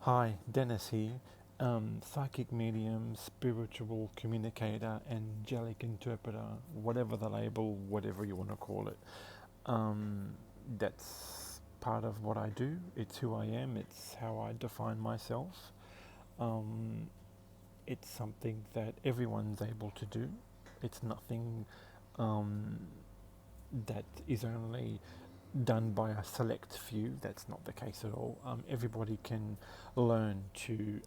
Hi, Dennis here. Psychic medium, spiritual communicator, angelic interpreter, whatever the label, whatever you want to call it. That's part of what I do. It's who I am, it's how I define myself. Um, it's something that everyone's able to do. It's nothing um, that is only done by a select few. That's not the case at all. Everybody can learn to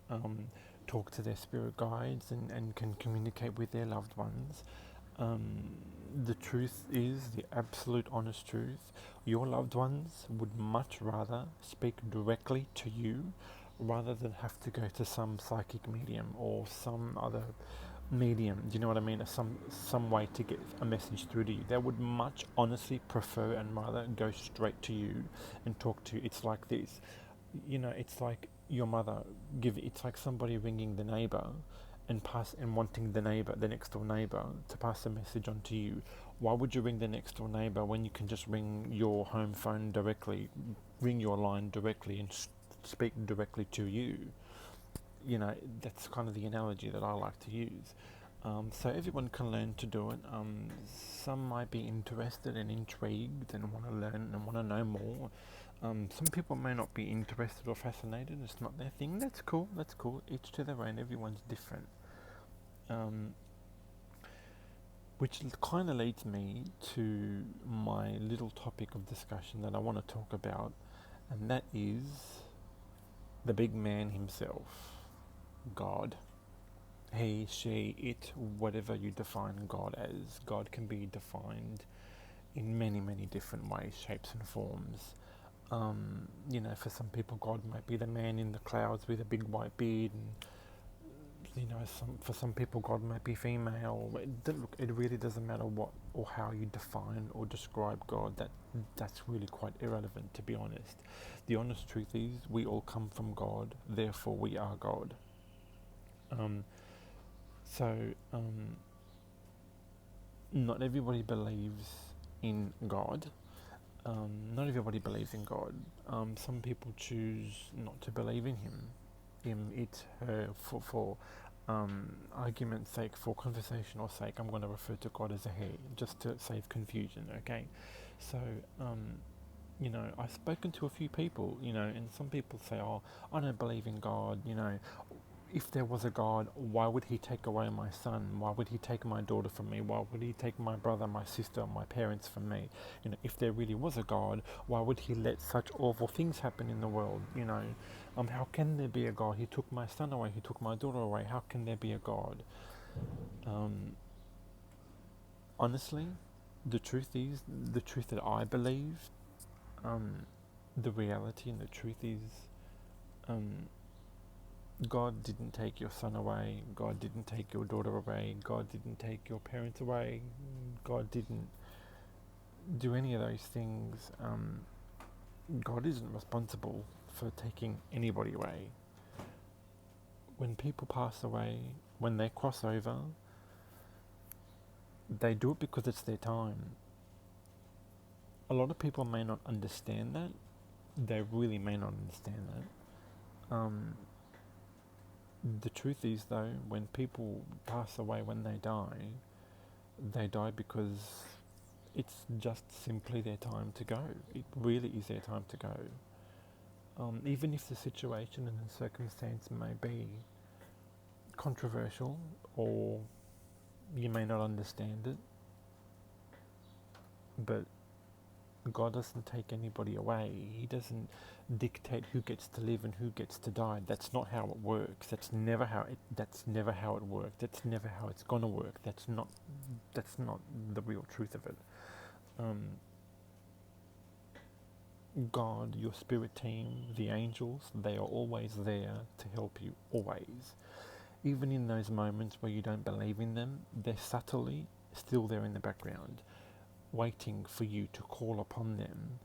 talk to their spirit guides and can communicate with their loved ones. Um, the truth is, the absolute honest truth, your loved ones would much rather speak directly to you rather than have to go to some psychic medium or some other medium. Do you know what I mean? Some way to get a message through to you. They would much honestly prefer and rather go straight to you and talk to you. It's like this. It's like your mother it's like somebody ringing the neighbor and wanting the next door neighbor to pass a message on to you. Why would you ring the next door neighbor when you can just ring your home phone directly, ring your line directly and speak directly to you? That's kind of the analogy that I like to use. So everyone can learn to do it. Some might be interested and intrigued and want to learn and want to know more. Some people may not be interested or fascinated. It's not their thing. That's cool. That's cool. Each to their own. Everyone's different. Um, which kind of leads me to my little topic of discussion that I want to talk about, and that is the big man himself, God. He, she, it, whatever you define God as. God can be defined in many, many different ways, shapes, and forms. For some people, God might be the man in the clouds with a big white beard, and for some people, God might be female. Look, it really doesn't matter what or how you define or describe God. That's really quite irrelevant, to be honest. The honest truth is, we all come from God, therefore we are God. Um, so, not everybody believes in God. Not everybody believes in God. Some people choose not to believe in Him, it, her, for argument's sake, for conversational sake. I'm going to refer to God as a he, just to save confusion. Okay, so I've spoken to a few people, and some people say, "Oh, I don't believe in God." If there was a God, why would He take away my son? Why would He take my daughter from me? Why would He take my brother, my sister, my parents from me? If there really was a God, why would He let such awful things happen in the world? How can there be a God? He took my son away. He took my daughter away. How can there be a God? Um, Honestly, the truth that I believe, um, the reality and the truth is, um, God didn't take your son away. God didn't take your daughter away. God didn't take your parents away. God didn't do any of those things. God isn't responsible for taking anybody away. When people pass away, when they cross over, they do it because it's their time. A lot of people may not understand that. They really may not understand that. The truth is, though, when people pass away, when they die because it's just simply their time to go. It really is their time to go. Even if the situation and the circumstance may be controversial or you may not understand it, but God doesn't take anybody away. He doesn't dictate who gets to live and who gets to die. That's not how it works. That's never how it worked. That's never how it's gonna work. That's not the real truth of it. Um, God, your spirit team, the angels, they are always there to help you, always. Even in those moments where you don't believe in them, they're subtly still there in the background, waiting for you to call upon them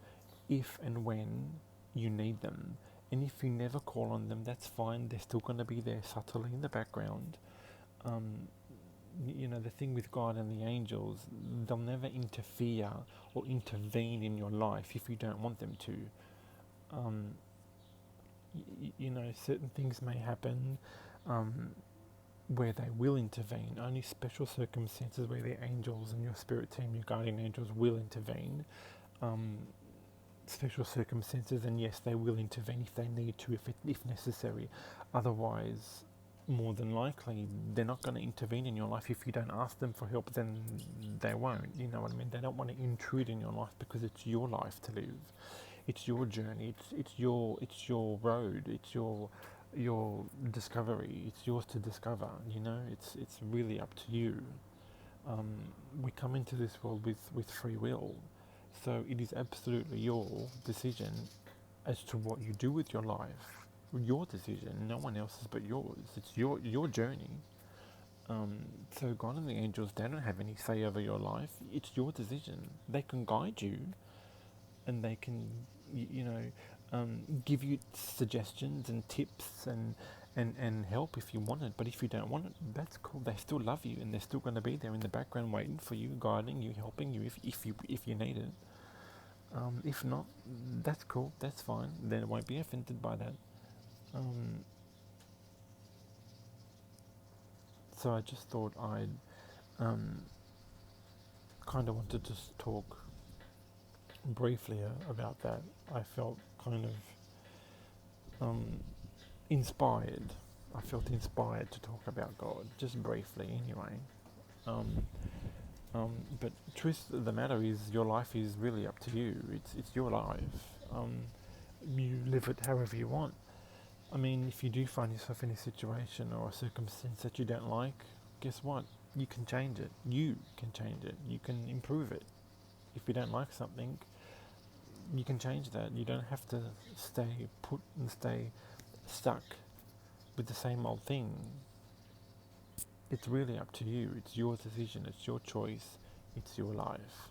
if and when you need them. And if you never call on them, that's fine, they're still going to be there subtly in the background. The thing with God and the angels, they'll never interfere or intervene in your life if you don't want them to. Um, certain things may happen where they will intervene. Only special circumstances where the angels and your spirit team, your guardian angels, will intervene. Um, Special circumstances, and yes, they will intervene if they need to, if necessary. Otherwise, more than likely, they're not going to intervene in your life. If you don't ask them for help, then they won't. You know what I mean? They don't want to intrude in your life because it's your life to live. It's your journey. It's your road. It's your discovery. It's yours to discover. It's really up to you. Um, we come into this world with free will, so it is absolutely your decision as to what you do with your life. Your decision, no one else's but yours. It's your journey. Um, so God and the angels, they don't have any say over your life. It's your decision. They can guide you, and they can, give you suggestions and tips and help if you want it. But if you don't want it, that's cool. They still love you, and they're still going to be there in the background waiting for you, guiding you, helping you if you need it. If not, that's cool. That's fine. They won't be offended by that. Um, so I just thought I'd kind of wanted to talk briefly about that. I felt kind of inspired. I felt inspired to talk about God, just briefly anyway. Um, but truth of the matter is, your life is really up to you. It's your life. You live it however you want. I mean, if you do find yourself in a situation or a circumstance that you don't like, guess what? You can change it. You can change it. You can improve it. If you don't like something, you can change that. You don't have to stay put and stay stuck with the same old thing. It's really up to you. It's your decision. It's your choice. It's your life.